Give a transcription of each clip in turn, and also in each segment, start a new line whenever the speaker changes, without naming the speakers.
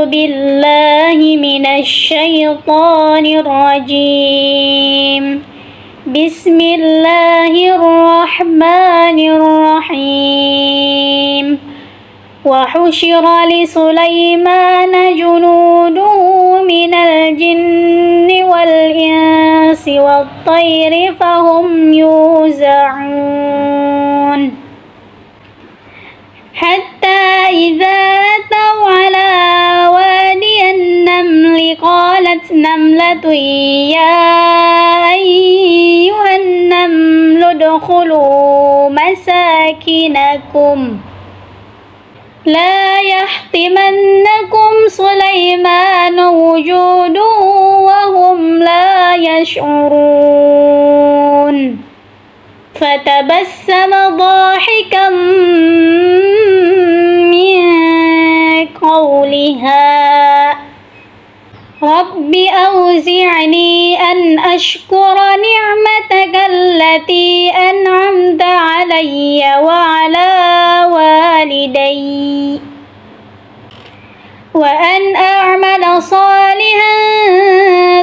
بالله من الشيطان الرجيم بسم الله الرحمن الرحيم وحشر لسليمان جنوده من الجن والإنس والطير فهم يوزعون حتى إذا أتوا على وادي النمل قالت نملة يا أيها النمل ادخلوا مساكنكم لا يحطمنكم سليمان وجوده وهم لا يشعرون فتبسم ضاحكا من قولها رب أوزعني أن أشكر نعمتك التي أنعمت علي وعلى والدي وأن أعمل صالحا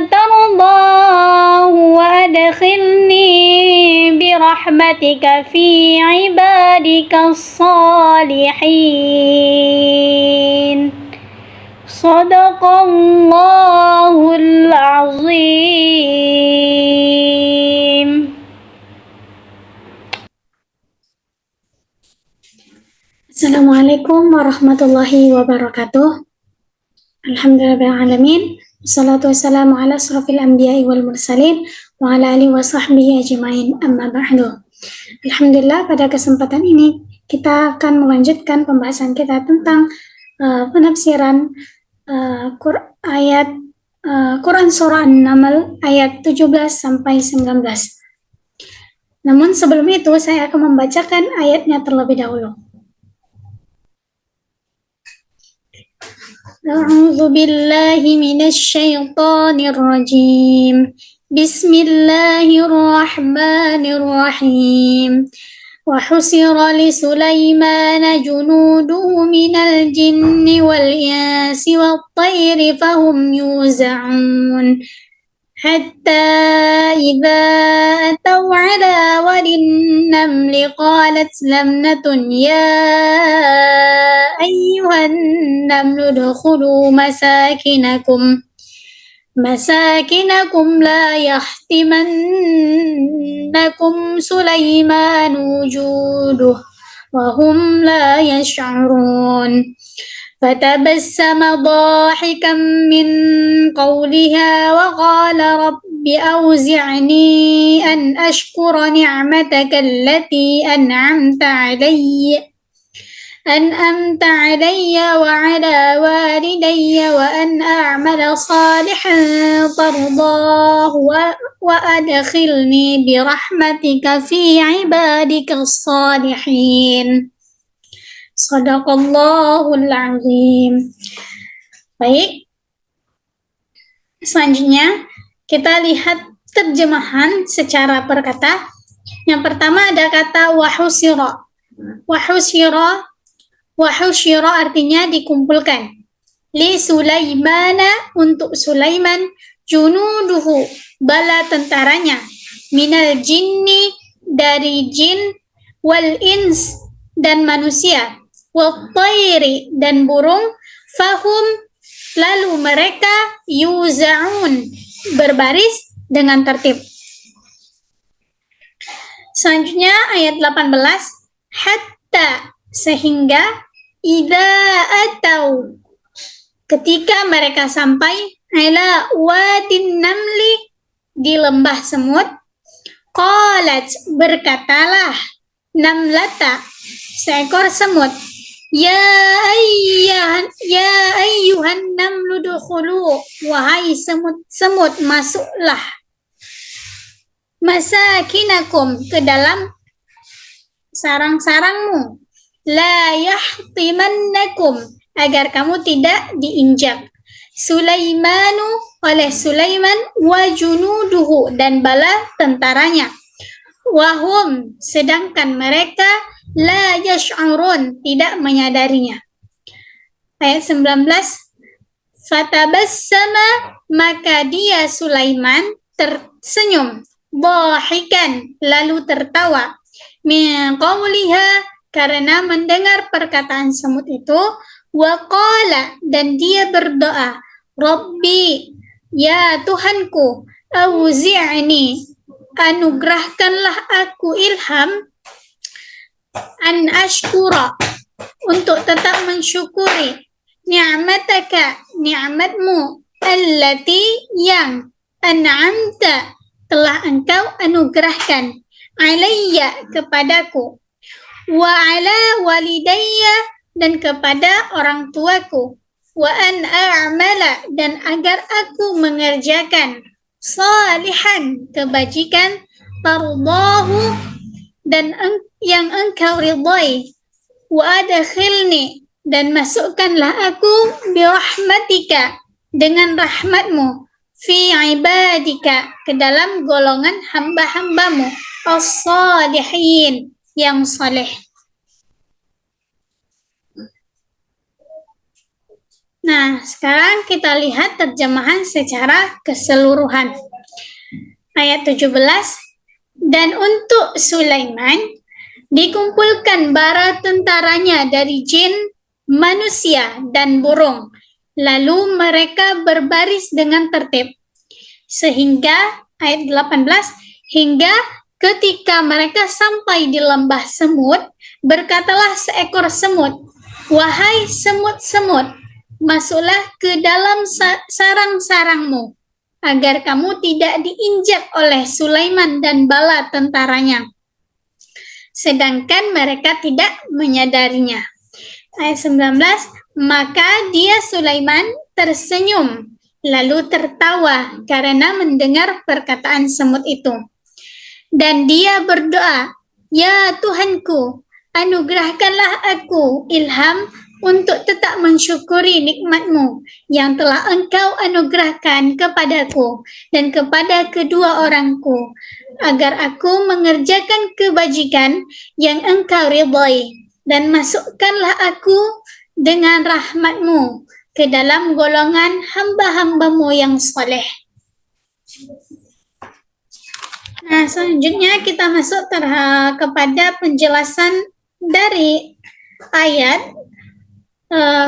ترضاه وأدخلني برحمتك في عبادك الصالحين صدق الله العظيم. Assalamualaikum warahmatullahi wabarakatuh. Alhamdulillahirrahmanirrahim. Wassalatu wassalamu ala asrafil anbiya'i wal mursalin wa ala alihi wa sahbihi ajma'in amma ba'du. Alhamdulillah, pada kesempatan ini kita akan melanjutkan pembahasan kita tentang penafsiran Quran surah An-Naml ayat 17 sampai 19. Namun sebelum itu saya akan membacakan ayatnya terlebih dahulu. A'udzu billahi minasy syaithanir rajim. Bismillahirrahmanirrahim. Wa husira li Sulaimana junuduhu minal jinni wal insi wat tayri fahum yuza'un hatta idza ataw ala wadin namli qalat lamnatun ya ayyuhan namlu udkhulu masakinakum la yahtimannakum Sulaiman wujuduh wa hum la yash'urun فتبسم ضاحكا من قولها وقال رب أوزعني أن أشكر نعمتك التي أنعمت علي وعلى والدي وأن أعمل صالحا ترضاه وأدخلني برحمتك في عبادك الصالحين Shadaqallahul azim. Baik, selanjutnya kita lihat terjemahan secara per kata. Yang pertama ada kata wahusyira. Wahusyira artinya dikumpulkan. Li Sulaimana, untuk Sulaiman, junuduhu, bala tentaranya, minal jinni, dari jin, wal ins, dan manusia, wat-tayri, dan burung, fahum, lalu mereka, yuza'un, berbaris dengan tertib. Selanjutnya ayat 18, hatta, sehingga, idza atau, ketika mereka sampai, ala wadin namli, di lembah semut, qalat, berkatalah, namlata, seekor semut, ya ayyuhan namlu dukhulu, wahai semut masuklah, masakinakum, ke dalam sarang-sarangmu, la yahtimannakum, agar kamu tidak diinjak, Sulaimanu, oleh Sulaiman, wa junuduhu, dan bala tentaranya, wahum, sedangkan mereka, la yash'urun, tidak menyadarinya. Ayat 19, Fatabassama, maka dia Sulaiman tersenyum. Dhahikan, lalu tertawa. Min qawliha, karena mendengar perkataan semut itu. Wa qala, dan dia berdoa. Rabbi, ya Tuhanku, auzi'ni, anugerahkanlah aku ilham, an ashkura, untuk tetap mensyukuri, ni'mataka, ni'matmu, allati, yang, an'amta, telah engkau anugerahkan, alayya, kepadaku, wa ala walidayya, dan kepada orang tuaku, wa an a'mala, dan agar aku mengerjakan, salihan, kebajikan, tardahu, dan yang engkau ridhai, wa adkhilni, dan masukkanlah aku birahmatika, dengan rahmatmu, fi ibadika, ke dalam golongan hamba-hambamu, as-salihin, yang saleh. Nah, sekarang kita lihat terjemahan secara keseluruhan. Ayat 17, dan untuk Sulaiman dikumpulkan bala tentaranya dari jin, manusia, dan burung. Lalu mereka berbaris dengan tertib. Sehingga, ayat 18, hingga ketika mereka sampai di lembah semut, berkatalah seekor semut, wahai semut-semut, masuklah ke dalam sarang-sarangmu, agar kamu tidak diinjak oleh Sulaiman dan bala tentaranya. Sedangkan mereka tidak menyadarinya. Ayat 19, maka dia Sulaiman tersenyum, lalu tertawa karena mendengar perkataan semut itu. Dan dia berdoa, ya Tuhanku, anugerahkanlah aku ilham untuk tetap mensyukuri nikmat-Mu yang telah Engkau anugerahkan kepadaku dan kepada kedua orangku, agar aku mengerjakan kebajikan yang Engkau ridhai, dan masukkanlah aku dengan rahmat-Mu ke dalam golongan hamba-hamba-Mu yang saleh. Nah, selanjutnya kita masuk kepada penjelasan dari ayat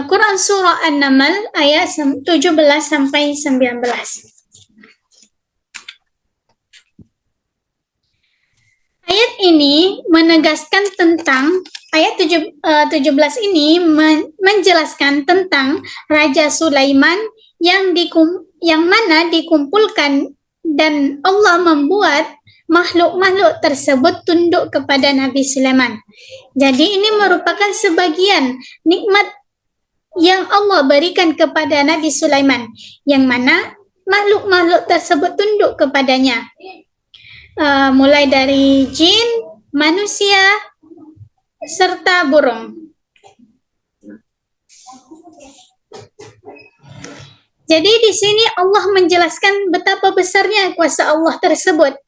Quran Surah An-Naml ayat 17 sampai 19. Ayat ini menegaskan tentang, ayat 17 ini menjelaskan tentang Raja Sulaiman yang mana dikumpulkan dan Allah membuat makhluk-makhluk tersebut tunduk kepada Nabi Sulaiman. Jadi ini merupakan sebagian nikmat yang Allah berikan kepada Nabi Sulaiman, yang mana makhluk-makhluk tersebut tunduk kepadanya. Mulai dari jin, manusia, serta burung. Jadi di sini Allah menjelaskan betapa besarnya kuasa Allah tersebut.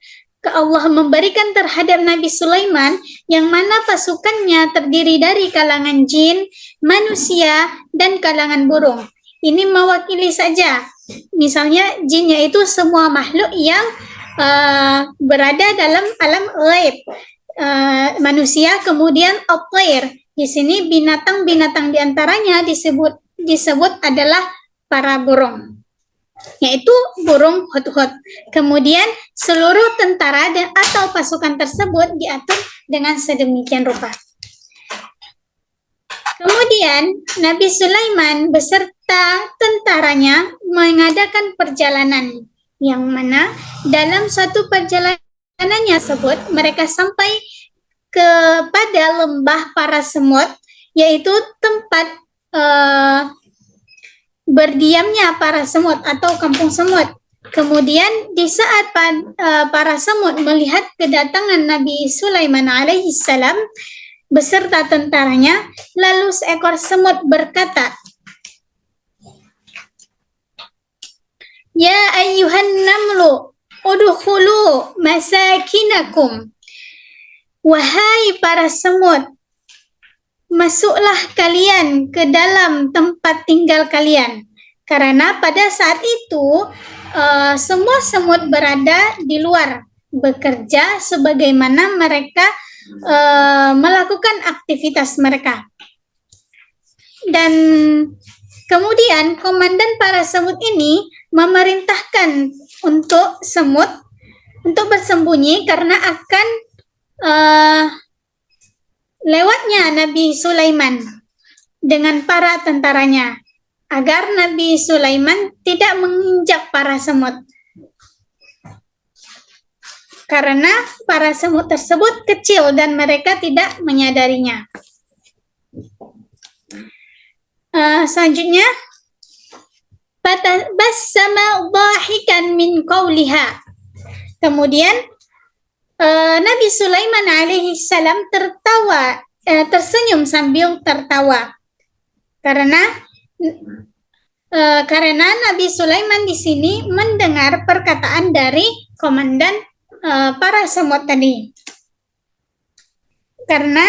Allah memberikan terhadap Nabi Sulaiman yang mana pasukannya terdiri dari kalangan jin, manusia, dan kalangan burung. Ini mewakili saja. Misalnya jinnya itu semua makhluk yang berada dalam alam ghaib. Manusia, kemudian at-tayr. Di sini binatang-binatang diantaranya disebut adalah para burung, yaitu burung hudhud. Kemudian seluruh tentara dan atau pasukan tersebut diatur dengan sedemikian rupa. Kemudian Nabi Sulaiman beserta tentaranya mengadakan perjalanan, yang mana dalam suatu perjalanannya tersebut mereka sampai kepada lembah para semut, yaitu tempat berdiamnya para semut atau kampung semut. Kemudian di saat para semut melihat kedatangan Nabi Sulaiman alaihissalam beserta tentaranya, lalu seekor semut berkata, ya ayyuhan namlu udkhulu masakinakum, wahai para semut, masuklah kalian ke dalam tempat tinggal kalian. Karena pada saat itu semua semut berada di luar, bekerja sebagaimana mereka melakukan aktivitas mereka. Dan kemudian komandan para semut ini memerintahkan untuk semut untuk bersembunyi karena akan lewatnya Nabi Sulaiman dengan para tentaranya, agar Nabi Sulaiman tidak menginjak para semut. Karena para semut tersebut kecil dan mereka tidak menyadarinya. Selanjutnya, fatabassama dhahikan min qawliha. Kemudian Nabi Sulaiman alaihi salam tersenyum sambil tertawa. Karena Nabi Sulaiman di sini mendengar perkataan dari komandan para semut tadi. Karena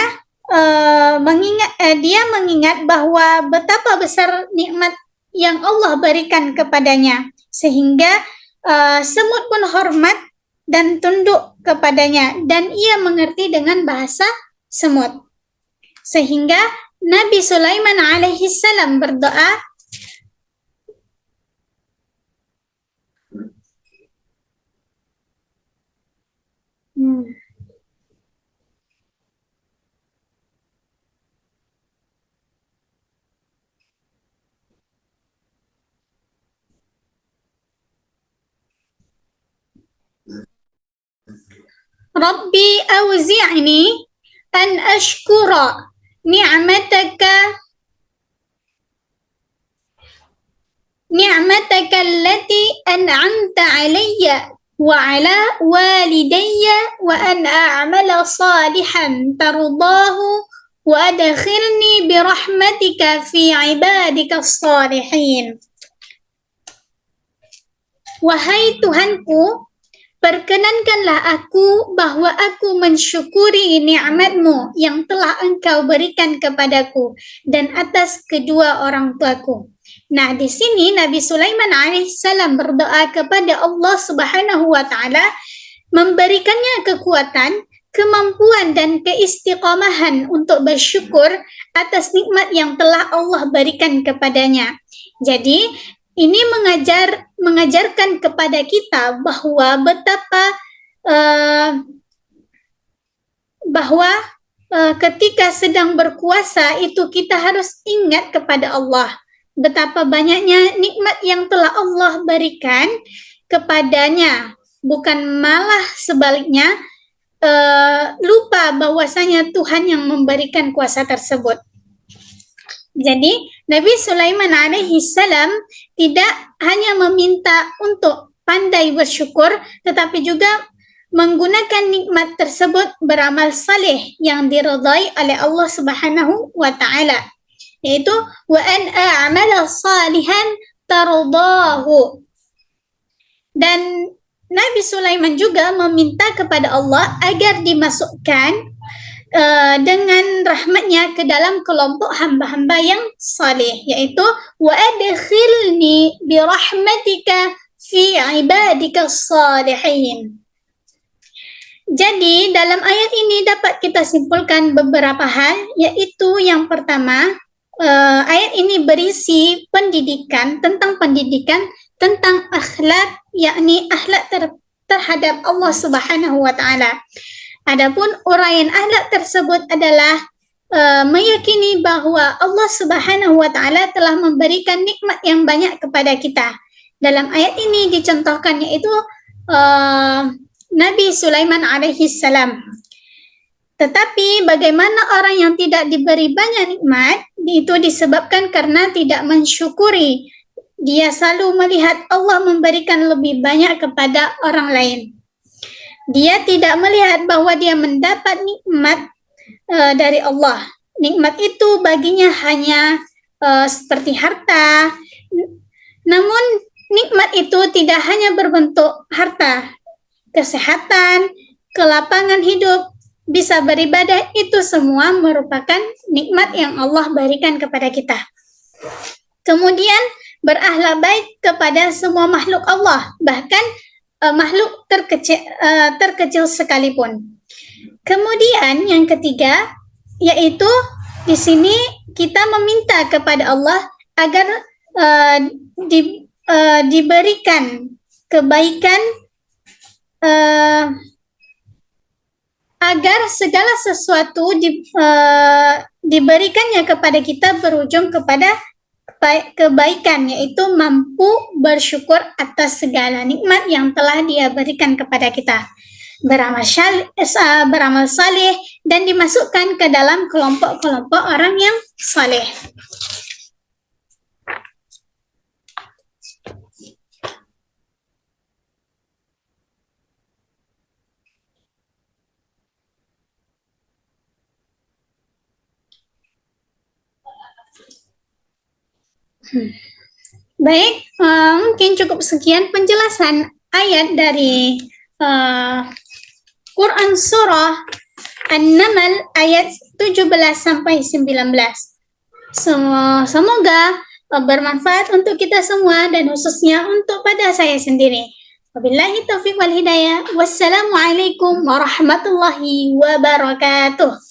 dia mengingat bahwa betapa besar nikmat yang Allah berikan kepadanya, sehingga semut pun hormat dan tunduk kepadanya, dan ia mengerti dengan bahasa semut. Sehingga Nabi Sulaiman alaihi salam berdoa, Rabbi awzi'ni an ashkura ni'mataka allati an'amta alayya wa ala walidayya wa an a'mala salihan tardahu wa adkhilni birahmatika fi ibadika salihin. Wahai Tuhanku, perkenankanlah aku bahwa aku mensyukuri nikmat-Mu yang telah Engkau berikan kepadaku dan atas kedua orang tuaku. Nah, di sini Nabi Sulaiman alaihissalam berdoa kepada Allah Subhanahu wa taala memberikannya kekuatan, kemampuan dan keistiqomahan untuk bersyukur atas nikmat yang telah Allah berikan kepadanya. Jadi, ini mengajarkan kepada kita bahwa ketika sedang berpuasa itu kita harus ingat kepada Allah, betapa banyaknya nikmat yang telah Allah berikan kepadanya, bukan malah sebaliknya lupa bahwasanya Tuhan yang memberikan kuasa tersebut. Jadi Nabi Sulaiman alaihi salam tidak hanya meminta untuk pandai bersyukur, tetapi juga menggunakan nikmat tersebut beramal saleh yang diridai oleh Allah Subhanahu wa taala, yaitu wa an a'mala salihan tardahu. Dan Nabi Sulaiman juga meminta kepada Allah agar dimasukkan dengan rahmatnya ke dalam kelompok hamba-hamba yang saleh, yaitu wa adkhilni bi rahmatika fi ibadika salihin. Jadi dalam ayat ini dapat kita simpulkan beberapa hal, yaitu yang pertama, ayat ini berisi pendidikan tentang akhlak, yakni akhlak terhadap Allah Subhanahu wa taala. Adapun uraian akhlak tersebut adalah meyakini bahwa Allah Subhanahu wa taala telah memberikan nikmat yang banyak kepada kita. Dalam ayat ini dicontohkan yaitu Nabi Sulaiman alaihi salam. Tetapi bagaimana orang yang tidak diberi banyak nikmat, itu disebabkan karena tidak mensyukuri. Dia selalu melihat Allah memberikan lebih banyak kepada orang lain. Dia tidak melihat bahwa dia mendapat nikmat dari Allah. Nikmat itu baginya hanya seperti harta. Namun nikmat itu tidak hanya berbentuk harta. Kesehatan, kelapangan hidup, bisa beribadah, itu semua merupakan nikmat yang Allah berikan kepada kita. Kemudian berakhlak baik kepada semua makhluk Allah, bahkan makhluk terkecil sekalipun. Kemudian yang ketiga, yaitu di sini kita meminta kepada Allah agar diberikan kebaikan, agar segala sesuatu diberikannya kepada kita berujung kepada kebaikan, yaitu mampu bersyukur atas segala nikmat yang telah Dia berikan kepada kita, beramal saleh dan dimasukkan ke dalam kelompok-kelompok orang yang saleh. Baik, mungkin cukup sekian penjelasan ayat dari Quran Surah An-Naml ayat 17 sampai 19. Semoga bermanfaat untuk kita semua dan khususnya untuk pada saya sendiri. Wabillahi taufiq wal hidayah. Wassalamualaikum warahmatullahi wabarakatuh.